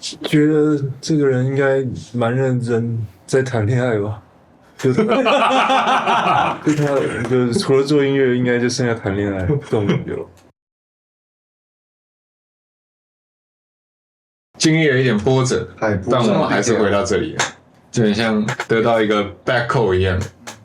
觉得这个人应该蛮认真在谈恋爱吧。就他就除了做音乐，应该就剩下谈恋爱这种感觉了。经历了一点波折，但我们还是回到这里了，就很像得到一个 backcall 一样。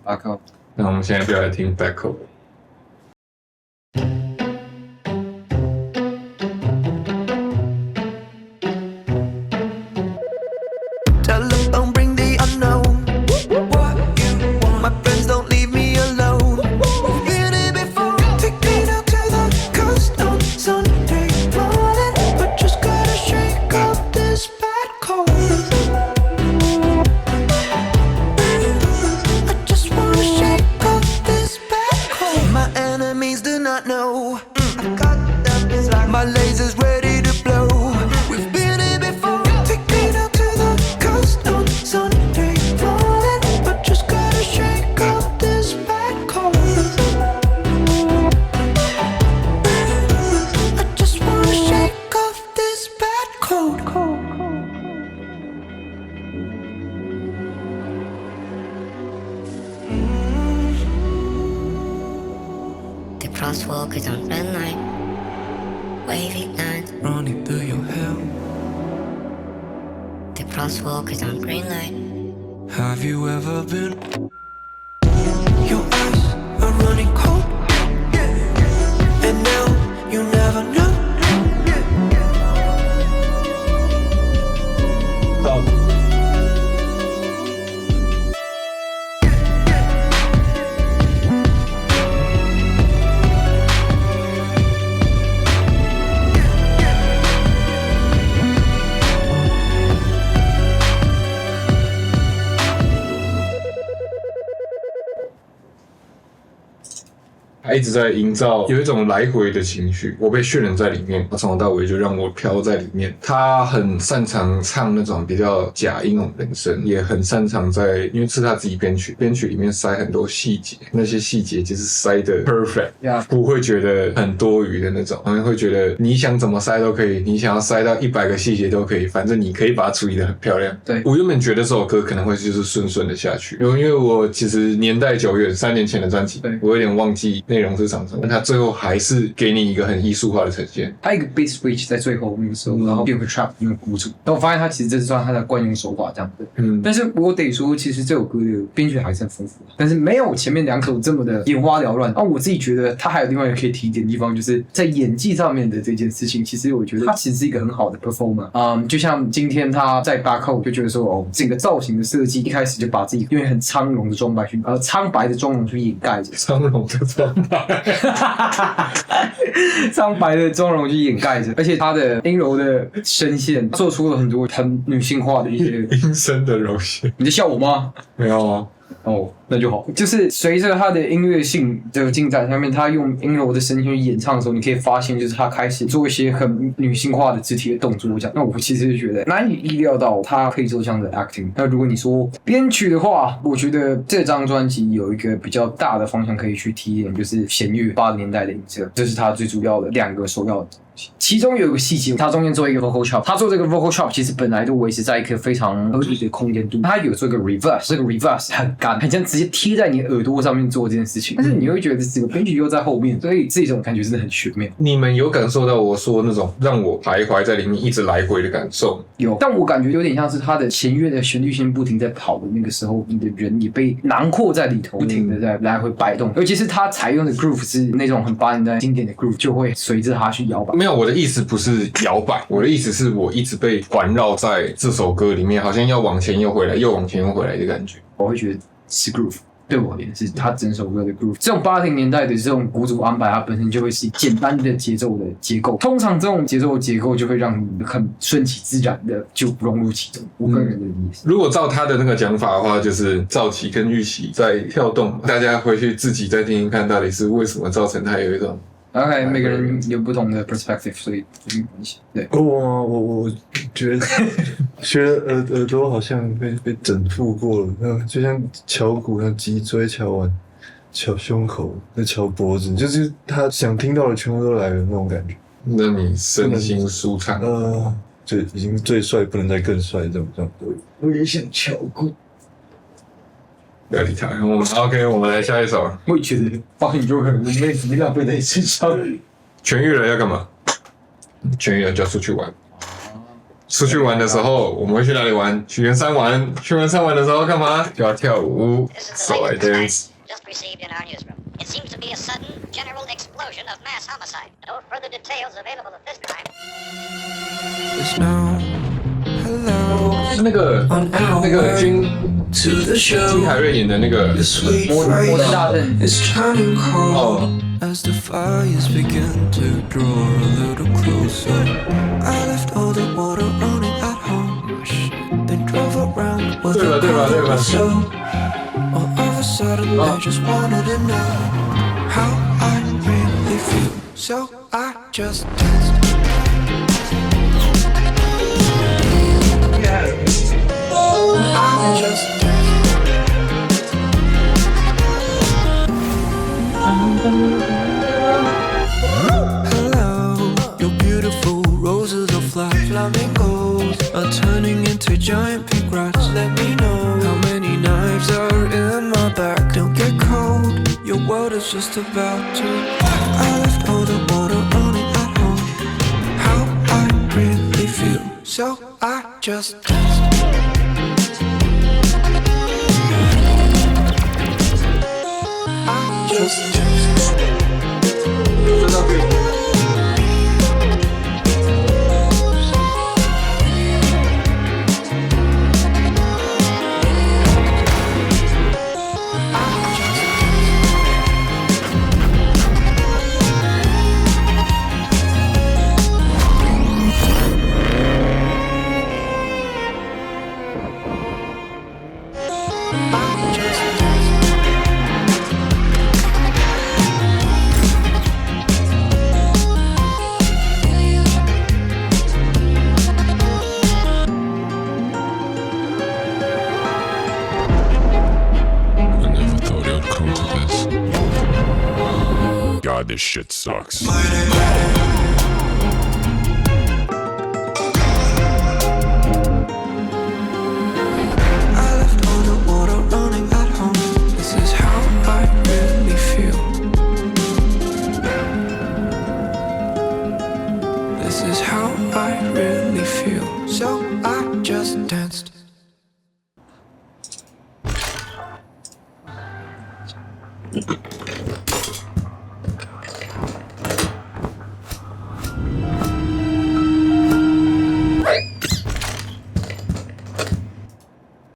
backcall，那我们现在就来听 backcall。Crosswalkers on red light, wavy lines running through your hair. The crosswalkers on green light. Have you ever been? Your eyes are running cold, and now you never know.他一直在营造有一种来回的情绪，我被渲染在里面，从头到尾就让我飘在里面。他很擅长唱那种比较假音那种人声，也很擅长在，因为是他自己编曲里面塞很多细节，那些细节就是塞的 perfect， 不会觉得很多余的那种，好像会觉得你想怎么塞都可以，你想要塞到100个细节都可以，反正你可以把它处理得很漂亮。对，我原本觉得这首歌可能会就是顺顺的下去，因为我其实年代久远，3年前的专辑，我有点忘记内容是长什么，但他最后还是给你一个很艺术化的呈现。他一个 beat switch 在最后那个时候，然后有个 trap 那个鼓组，但我发现他其实这是算他的惯用手法这样的。但是我得说，其实这首歌的编曲还是很丰富，但是没有前面2首这么的眼花缭乱。我自己觉得他还有另外一个可以提点的地方，就是在演技上面的这件事情，其实我觉得他其实是一个很好的 performer。就像今天他在backcall就觉得说，整个造型的设计一开始就把自己因为很苍龙的装扮去，苍白的妆容去掩盖着，苍龙的装扮。苍白的妆容去掩盖着，而且他的阴柔的声线做出了很多很女性化的一些阴森的柔性。你在笑我吗？没有啊。哦，那就好。就是随着他的音乐性的进展下面，他用阴柔的声线去演唱的时候，你可以发现，就是他开始做一些很女性化的肢体的动作。这样，那我其实就觉得难以意料到他可以做这样的 acting。那如果你说编曲的话，我觉得这张专辑有一个比较大的方向可以去提点，就是弦乐80年代的音色，这是他最主要的2个首要的。其中有一个细节，他中间做一个 vocal chop， 他做这个 vocal chop 其实本来就维持在一个非常合理的空间度，他有做一个 reverse， 这个 reverse 很干，很像直接贴在你耳朵上面做这件事情，但是你会觉得这个编曲又在后面，所以这种感觉真的很全面。你们有感受到我说那种让我徘徊在里面一直来回的感受？有，但我感觉有点像是他的弦乐的旋律线不停在跑的那个时候，你的人也被囊括在里头，不停的在来回摆动，尤其是他采用的 groove 是那种很80年代经典的 groove， 就会随着他去摇摆。没有，我的意思不是摇摆，我的意思是我一直被环绕在这首歌里面，好像要往前又回来，又往前又回来的感觉。我会觉得是 groove。对我而言是他整首歌的 groove。这种80年代的这种鼓组安排，它本身就会是简单的节奏的结构。通常这种节奏的结构就会让你很顺其自然的就融入其中。我个人的意思。如果照他的那个讲法的话，就是躁期跟预期在跳动，大家回去自己再听听看，到底是为什么造成他有一种。OK， 每个人有不同的 perspective， 所以没关系。对，我觉得觉得耳朵好像被整复过了，就像敲鼓，像脊椎敲完，敲胸口，再敲脖子，就是他想听到的全部都来了那种感觉。让你身心舒畅。就已经最帅，不能再更帅这种。我也想敲鼓。不要理他。OK， 我们来下一首。我也觉得放就很妹子力量背在你身上。痊愈了要干嘛？痊愈了就要出去玩。出去玩的时候，我们会去哪里玩？去圆山玩。去圆山玩的时候干嘛？就要跳舞。So I dance. Just received in our newsroom. It seems to be a sudden, general explosion of mass homicide. No further details available at this time. It's now. Hello. 是那个金凯瑞演的那个 Sweet 摩登大 phrase 阵 is trying to call 哦， as the fires begin to draw a little closer. I left all the water running at home. Then drove around with a car or so. All of a sudden, I just wanted to know how I really feel. So I just danced. I just danced. Hello, your beautiful roses of flamingos are turning into giant pink rats. Let me know how many knives are in my back. Don't get cold, your world is just about to. I left all the water running at home. How I really feel, so I just danced. I just danced. 真的可以。God, this shit sucks. I left all the water running at home. This is how I really feel. This is how I really feel. So I just danced.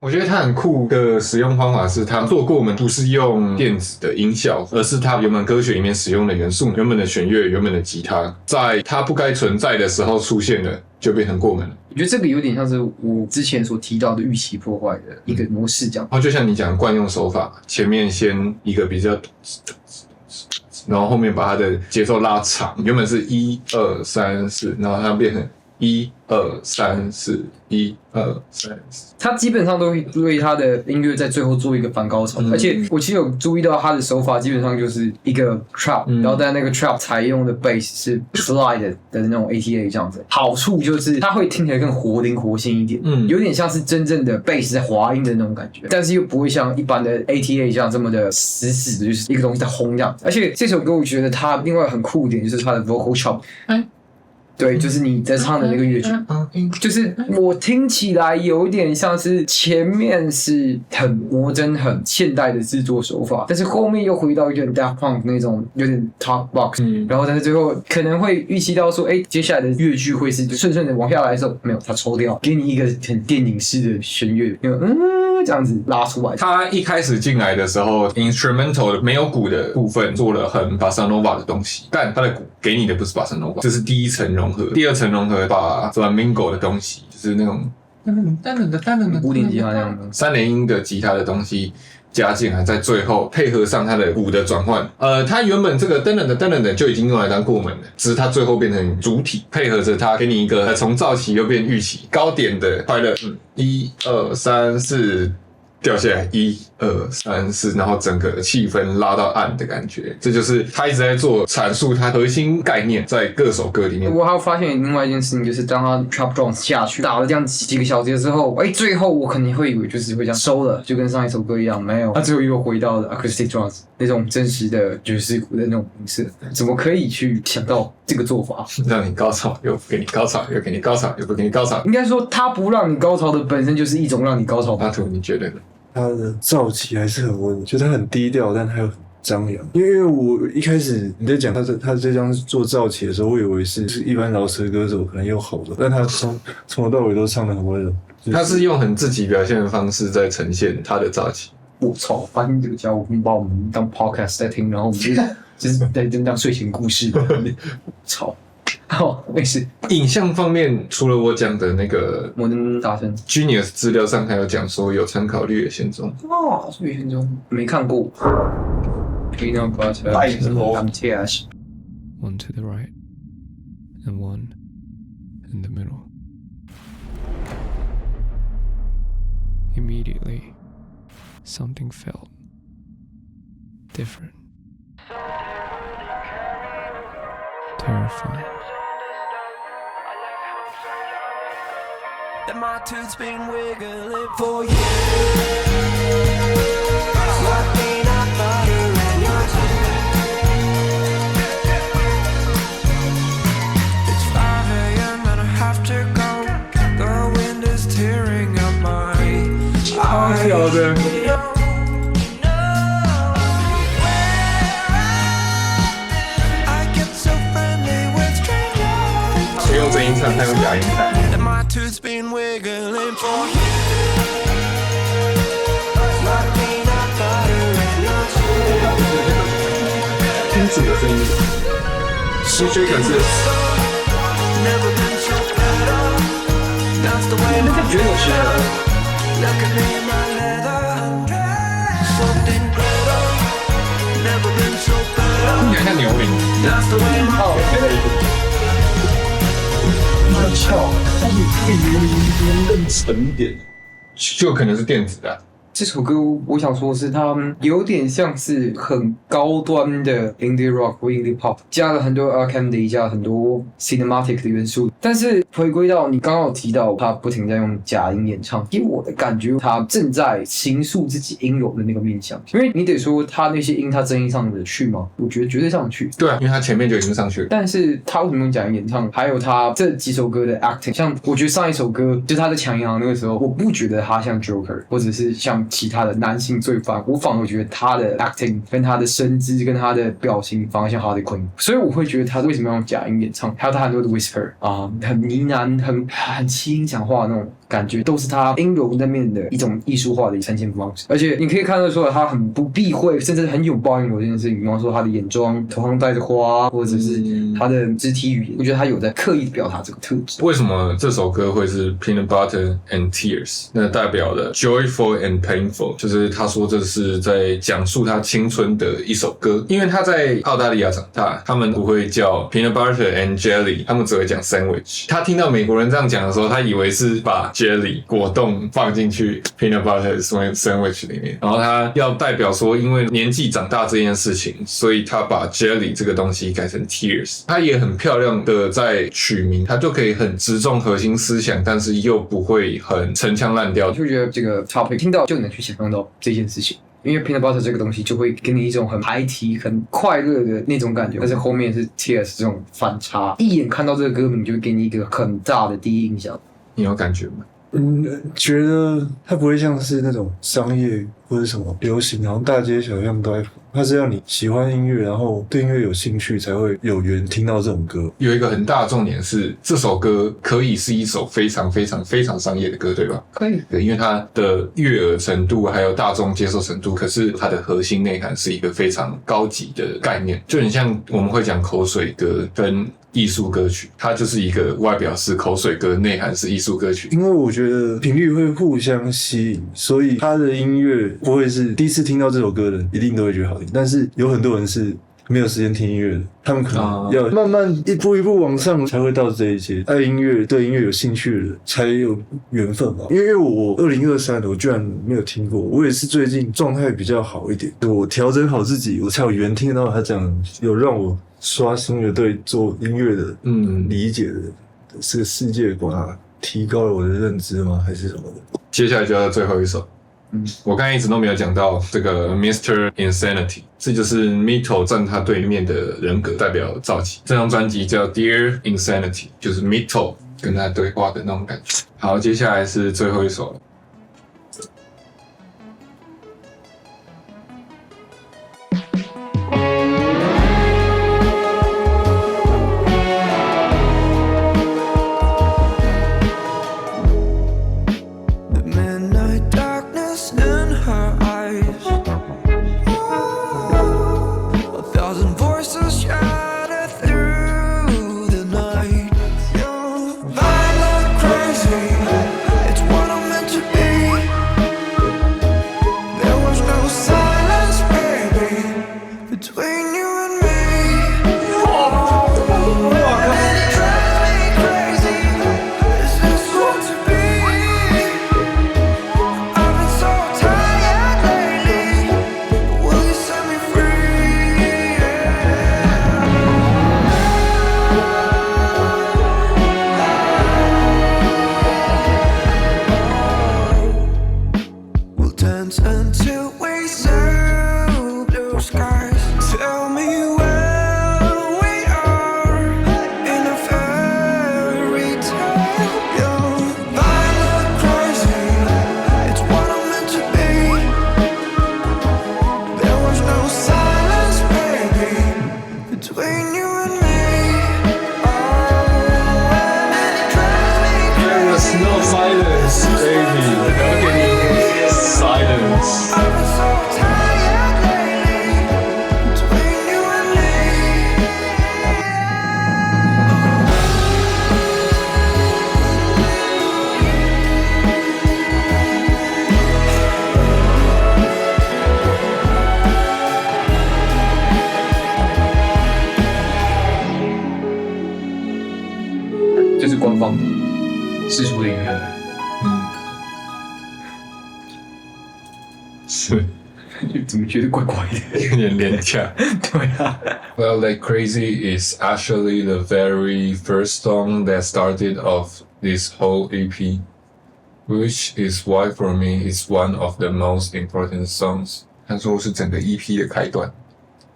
我觉得它很酷的使用方法是，它做过门不是用电子的音效，而是它原本歌曲里面使用的元素，原本的弦乐、原本的吉他，在它不该存在的时候出现了，就变成过门了。我觉得这个有点像是我之前所提到的预期破坏的一个模式，这样。然后就像你讲的惯用手法，前面先一个比较，然后后面把它的节奏拉长，原本是1、2、3、4，然后它变成1、2、3、4、1、2、3、4。他基本上都会对他的音乐在最后做一个反高潮，而且我其实有注意到他的手法基本上就是一个 trap，然后在那个 trap 采用的 bass 是 slide 的那种 ATA 这样子。好处就是它会听起来更活灵活现一点，有点像是真正的 bass 在滑音的那种感觉，但是又不会像一般的 ATA 这样这么的死死的，就是一个东西在轰这样子。而且这首歌我觉得它另外很酷一点就是它的 vocal chop。对，就是你在唱的那个乐曲，就是我听起来有点像是前面是很摩登、很现代的制作手法，但是后面又回到有点 Daft Punk 那种有点 talk box，然后但是最后可能会预期到说，哎，接下来的乐句会是顺顺的往下来的时候，没有，他抽掉，给你一个很电影式的弦乐，这样子拉出来。他一开始进来的时候 ，instrumental 的没有鼓的部分做了很 bossa nova 的东西，但他的鼓给你的不是 bossa nova， 这是第一层融合。第二层融合把 flamingo 的东西，就是那种古典吉他那样的3连音的吉他的东西加进来，在最后配合上它的鼓的转换。它原本这个噔噔的就已经用来当过门了，只是它最后变成主体，配合着它给你一个从躁起又变预期高点的快乐。1、2、3、4。掉下来1、2、3、4，然后整个气氛拉到暗的感觉，这就是他一直在做阐述他核心概念在各首歌里面。我还有发现另外一件事情，就是当他 trap drums 下去打了这样几个小节之后，最后我肯定会以为就是会这样收了，就跟上一首歌一样，没有，他最后又回到了 acoustic drums 那种真实的爵士鼓的那种音色，怎么可以去想到这个做法？让你高潮，又不给你高潮，又给你高潮，又不给你高潮。应该说，他不让你高潮的本身就是一种让你高潮的。阿图，你觉得呢？他的躁起还是很温，就他很低调，但他又很张扬。因为我一开始你在讲他这张做躁起的时候，我以为是一般饶舌歌手可能用吼的，但他从头到尾都唱得很温柔。他是用很自己表现的方式在呈现他的躁起。我操！发现这个家伙把我们当 podcast 在听，然后我们就是在当睡前故事。操！好，没事。影像方面，除了我讲的那个摩登大圣 Genius 资料上还有讲说有参考绿野仙踪。绿野仙踪没看过。Peanut butter and tears. One to the right, and one in the middle. Immediately, something felt different, terrifying. That my tooth's been wiggling for you. Like peanut butter in your teeth. It's 5 a.m. and I have to go. The wind is tearing up my eyes. I get so friendly with strangers. 谁用真音唱，他用假音唱。My tooth's been wiggling for you. Like peanut butter in your teeth. 天主的声音，其实可是 Never been so better. That's the way my feels. Look at me in my leather. Soaked in glitter. Never been so better. 听起来像牛铃。 That's the way my 但是这个原理更沉一点，就可能是电子的。这首歌我想说的是，它有点像是很高端的 indie rock 或 indie pop， 加了很多 arcade， 加了很多 cinematic 的元素。但是回归到你刚刚有提到，他不停在用假音演唱，给我的感觉，他正在形塑自己阴柔的那个面向。因为你得说他那些音，他真音上得去吗？我觉得绝对上得去。对啊，因为他前面就已经上去了。但是他为什么用假音演唱？还有他这几首歌的 acting， 像我觉得上一首歌就是他在抢银行那个时候，我不觉得他像 Joker， 或者是像其他的男性罪犯，我反而觉得他的 acting 跟他的身姿跟他的表情反而像 Harley Quinn， 所以我会觉得他为什么要用假音演唱，还有他很多的 whisper 很呢喃、很轻音讲话的那种感觉，都是他阴柔那面的一种艺术化的呈现方式。而且你可以看到说他很不避讳，甚至很拥抱阴柔这件事情，比方说他的眼妆头上戴着花，或者是他的肢体语言，我觉得他有在刻意的表达这个特质。为什么这首歌会是 Peanut Butter and Tears？ 那代表了 Joyful and Painful， 就是他说这是在讲述他青春的一首歌。因为他在澳大利亚长大，他们不会叫 Peanut Butter and Jelly， 他们只会讲 Sandwich。他听到美国人这样讲的时候，他以为是把 Jelly 果冻放进去 Peanut Butter Sandwich 里面，然后他要代表说，因为年纪长大这件事情，所以他把 Jelly 这个东西改成 Tears。他也很漂亮的在取名，他就可以很直中核心思想，但是又不会很陈腔滥调。就觉得这个 topic 听到就能去想象到这件事情。因为 peanut butter 这个东西就会给你一种很孩提、很快乐的那种感觉，但是后面是 tears 这种反差，一眼看到这个歌名就会给你一个很大的第一印象。你有感觉吗？觉得它不会像是那种商业或者什么流行，好像大街小巷都在放。它是要你喜欢音乐，然后对音乐有兴趣，才会有缘听到这种歌。有一个很大的重点是，这首歌可以是一首非常非常非常商业的歌，对吧？可以，对，因为它的悦耳程度还有大众接受程度，可是它的核心内涵是一个非常高级的概念，就很像我们会讲口水歌跟艺术歌曲，它就是一个外表是口水歌，内涵是艺术歌曲。因为我觉得频率会互相吸引，所以他的音乐不会是第一次听到这首歌的人一定都会觉得好听，但是有很多人是没有时间听音乐的，他们可能要慢慢一步一步往上才会到这一阶。爱音乐、对音乐有兴趣的人才有缘分吧。因为我2023的我居然没有听过，我也是最近状态比较好一点，我调整好自己，我才有缘听到他讲，有让我刷新了对做音乐的理解的这个世界观啊，提高了我的认知吗？还是什么的？接下来就要最后一首。我刚才一直都没有讲到这个 Mr. Insanity， 这就是 Mito 站他对面的人格代表造起。这张专辑叫 Dear Insanity， 就是 Mito 跟他对话的那种感觉。好，接下来是最后一首了。这是官方释出的音乐。是，怎么觉得怪怪的？有点廉价。对啊。Well, Like Crazy is actually the very first song that started off this whole EP, which is why for me it's one of the most important songs. 他说是整个 EP 的开端。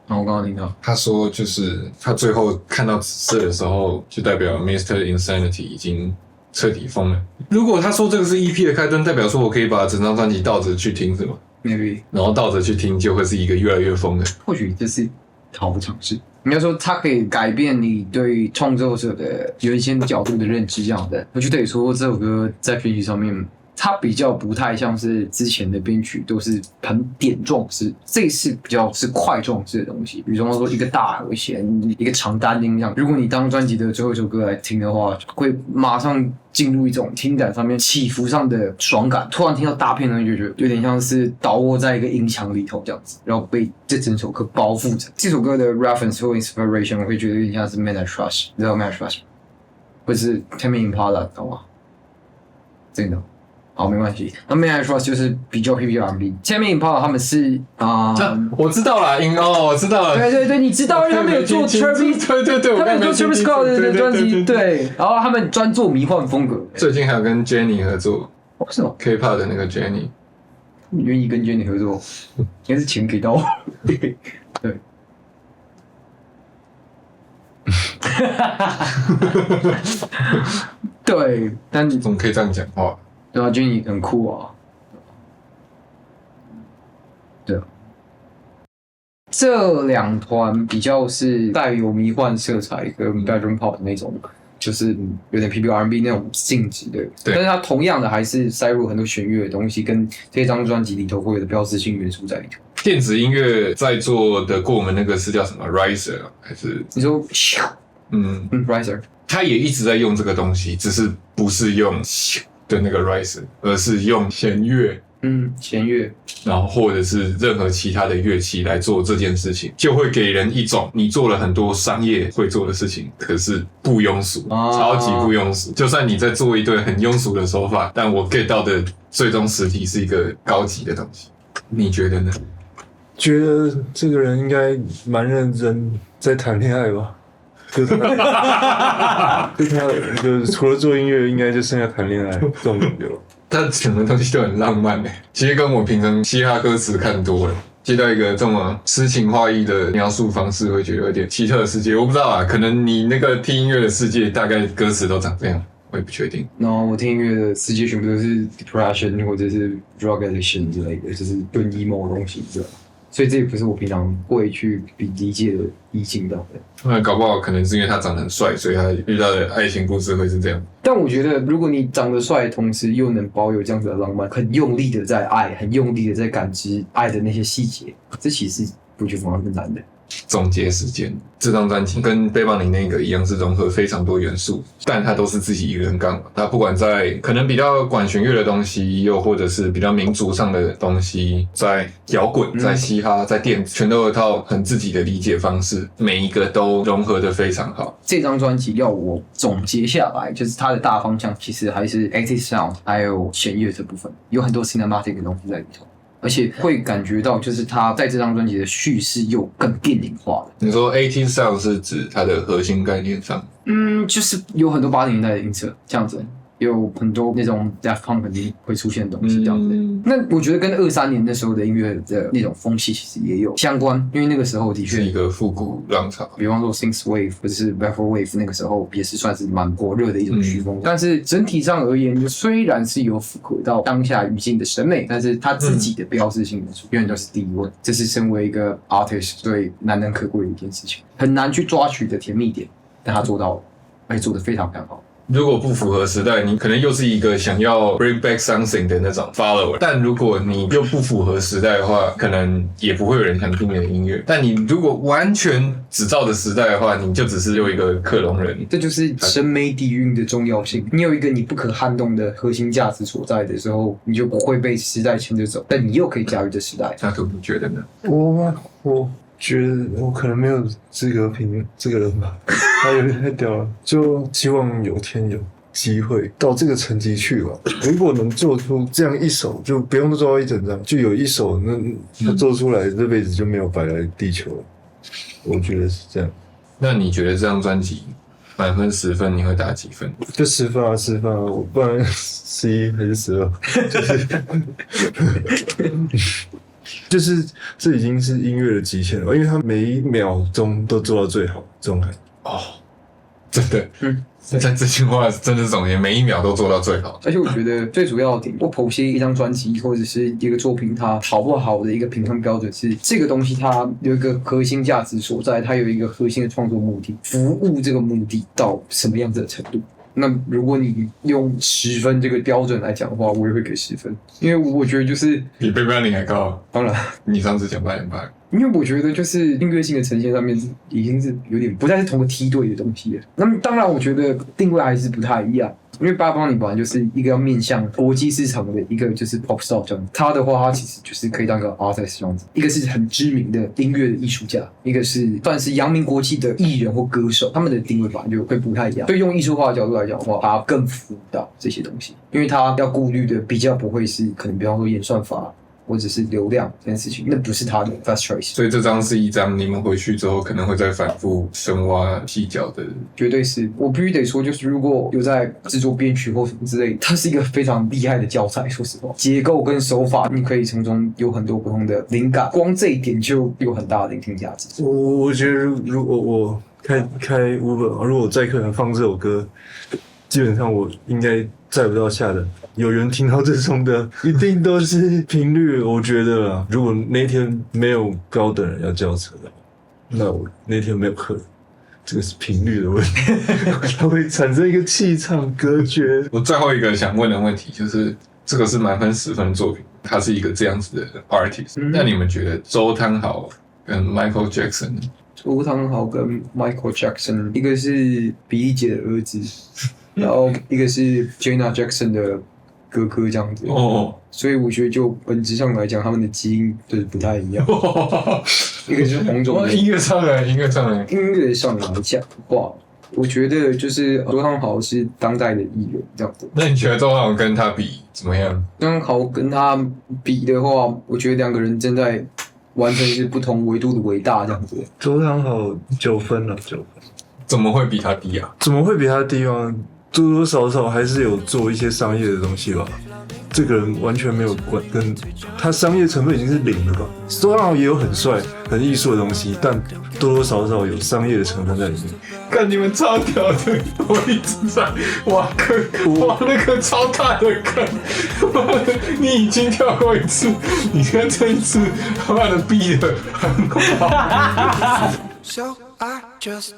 然后我刚刚听到，他说就是他最后看到紫色的时候，就代表 Mr. Insanity 已经彻底疯了。如果他说这个是 EP 的开端，代表说我可以把整张专辑倒着去听，是吗？ maybe， 然后倒着去听，就会是一个越来越疯的。或许这是好的尝试。应该说，它可以改变你对创作者的有一些角度的认知，这样的。我就得说，这首歌在编曲上面，它比较不太像是之前的编曲都是很点状式，这次比较是块状式的东西。比如说一个大和弦，一个长单音这样。如果你当专辑的最后一首歌来听的话，会马上进入一种听感上面起伏上的爽感。突然听到大片呢，就觉得有点像是倒卧在一个音墙里头这样子，然后被这整首歌包覆着。这首歌的 reference 或 inspiration， 我会觉得有点像是 Man I Trust， 你知道 Man I Trust 吗？或是 Tame Impala， 懂吗？真的。好，没关系。那 Man I Trust 就是比较 PPR&B。Tame Impala 他们是我知道了，我知道了。对对对，你知道，因为他们有做 Travis， 对，他们有做 Travis Scott 的专辑，对，然后他们专做迷幻风格。最近还有跟 Jennie 合作，是吗 ？K-pop 的那个 Jennie， 你愿意跟 Jennie 合作，应该是钱给到我。对。对，但怎么可以这样讲话？对啊 ，Jennie 很酷啊。对啊，这两团比较是带有迷幻色彩跟 bedroom pop 的那种，就是有点 PPR&B 那种性质的。对，但是它同样的还是塞入很多弦乐的东西，跟这张专辑里头会有的标志性元素在里头。电子音乐在做的过我们那个是叫什么 Riser 还是？你说，Riser， 他也一直在用这个东西，只是不是用的那个 Riser， 而是用弦乐弦乐，然后或者是任何其他的乐器来做这件事情，就会给人一种你做了很多商业会做的事情，可是不庸俗，超级不庸俗。就算你在做一堆很庸俗的手法，但我 get 到的最终实体是一个高级的东西。你觉得呢？觉得这个人应该蛮认真在谈恋爱吧。就他就除了做音乐，应该就剩下谈恋爱这种感觉了。他讲的东西都很浪漫诶，其实跟我平常嘻哈歌词看多了，接到一个这么诗情画意的描述方式，会觉得有点奇特的世界。我不知道啊，可能你那个听音乐的世界大概歌词都长这样，我也不确定。然后我听音乐的世界全部都是 depression 或者是 drug addiction 之类的，就是更 emo 的东西，对吧？所以这也不是我平常会去理解的意境到的。那搞不好可能是因为他长得很帅，所以他遇到的爱情故事会是这样。但我觉得，如果你长得帅，同时又能保有这样子的浪漫，很用力的在爱，很用力的在感知爱的那些细节，这其实不觉得非常难的。总结时间，这张专辑跟背包里那个一样，是融合非常多元素，但它都是自己一个人干嘛。它不管在可能比较管弦乐的东西，又或者是比较民族上的东西，在摇滚、在嘻哈、在电子，全都有一套很自己的理解方式，每一个都融合得非常好。这张专辑要我总结下来，就是它的大方向其实还是 80s sound， 还有弦乐这部分，有很多 cinematic 的东西在里头。而且会感觉到，就是他在这张专辑的叙事又更电影化了。你说 80s sound 是指它的核心概念上？就是有很多80年代的音色这样子，有很多那种 Daft Punk 肯定会出现的东西这样子。那我觉得跟23年那时候的音乐的那种风气其实也有相关，因为那个时候的确是一个复古浪潮，比方说 Synth Wave 或者是 Vaporwave， 那个时候也是算是蛮火热的一种曲风。但是整体上而言，虽然是有符合到当下语境的审美，但是他自己的标志性元素永远都是第一位。这是身为一个 artist 最难能可贵的一件事情，很难去抓取的甜蜜点，但他做到了，而且做得非常非常好。如果不符合时代，你可能又是一个想要 bring back something 的那种 follower。但如果你又不符合时代的话，可能也不会有人想听你的音乐。但你如果完全只照着时代的话，你就只是又一个克隆人。这就是审美底蕴的重要性。你有一个你不可撼动的核心价值所在的时候，你就不会被时代牵着走，但你又可以驾驭这时代。那可不觉得呢？我觉得我可能没有资格评这个人吧，他有点太屌了。就希望有天有机会到这个层级去吧。如果能做出这样一首，就不用做到一整张，就有一首，那他做出来，这辈子就没有白来地球了。我觉得是这样。那你觉得这张专辑满分10分，你会打几分？就10分啊，10分啊，我不然11还是12，就是这已经是音乐的极限了，因为他每一秒钟都做到最好，这种感觉。哦，真的，在这句话真的总结，每一秒都做到最好。而且我觉得最主要的点，我剖析一张专辑或者是一个作品，它好不好的一个评判标准是这个东西它有一个核心价值所在，它有一个核心的创作目的，服务这个目的到什么样子的程度。那如果你用10分这个标准来讲的话，我也会给10分，因为我觉得就是比贝贝林还高。当然，你上次讲8.8，因为我觉得就是音乐性的呈现上面已经是有点不再是同个梯队的东西了。那么当然，我觉得定位还是不太一样。因为880本来就是一个要面向国际市场的一个就是 pop star 这样子，他的话他其实就是可以当个 artist 这样子，一个是很知名的音乐的艺术家，一个是算是扬名国际的艺人或歌手，他们的定位本来就会不太一样。所以用艺术化的角度来讲的话，他更服务到这些东西，因为他要顾虑的比较不会是可能比方说演算法或者是流量这件事情，那不是他的 first choice。所以这张是一张你们回去之后可能会再反复深挖细嚼的。绝对是，我必须得说，就是如果有在制作编曲或什么之类的，它是一个非常厉害的教材。说实话，结构跟手法，你可以从中有很多不同的灵感，光这一点就有很大的聆听价值。我觉得如果我开 Uber， 如果我载客人放这首歌，基本上我应该载不到下的。有人听到这种的，一定都是频率。我觉得啦，如果那天没有高等人要叫车的，那我那天没有客人，这个是频率的问题，它会产生一个气场隔绝。我最后一个想问的问题就是，这个是满分10分的作品，他是一个这样子的 artist，那你们觉得周汤豪跟 Michael Jackson？ 周汤豪跟 Michael Jackson， 一个是比利姐的儿子，然后一个是 Janet Jackson 的哥哥这样子。哦，所以我觉得就本质上来讲，他们的基因就是不太一样。一个是黄种人，音乐上来音乐上来讲的话，我觉得就是周汤豪是当代的艺人这样子。那你觉得周汤豪跟他比怎么样？周汤豪跟他比的话，我觉得两个人正在完成是不同维度的伟大这样子。周汤豪9分了，9分。怎么会比他低啊？怎么会比他低吗？多多少少还是有做一些商业的东西吧。这个人完全没有关，跟他商业成分已经是0了吧。周汤豪也有很帅、很艺术的东西，但多多少少有商业的成分在里面。看你们超屌的，我一直在挖坑，挖那个超大的坑。你已经跳过一次，你看这一次他妈的逼的很好。So I just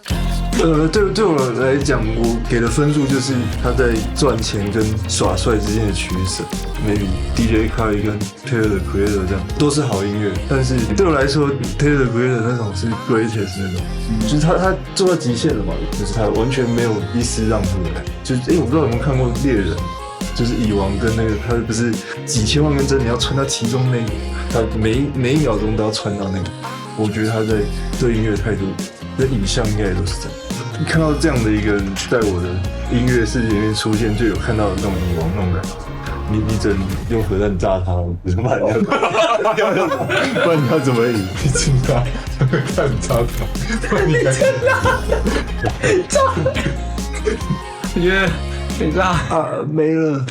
对我来讲，我给的分数就是他在赚钱跟耍帅之间的取舍。maybe DJ Khaled 跟 Tyler the Creator 这样都是好音乐，但是对我来说 ，Tyler the Creator 那种是 greatest 那种，就是他做到极限了嘛，就是他完全没有一丝让步的感觉。就是我不知道有没有看过猎人。就是蚁王跟那个，他不是几千万根针，你要穿到其中那个，他每一秒钟都要穿到那个。我觉得他在对音乐的态度，跟影像应该也都是这样。你看到这样的一个人在我的音乐世界里面出现，就有看到那种蚁王那种感觉。你只能用核弹炸他，不然你要怎么赢？你真的核弹炸他，不然你炸，我觉得很炸啊，没了。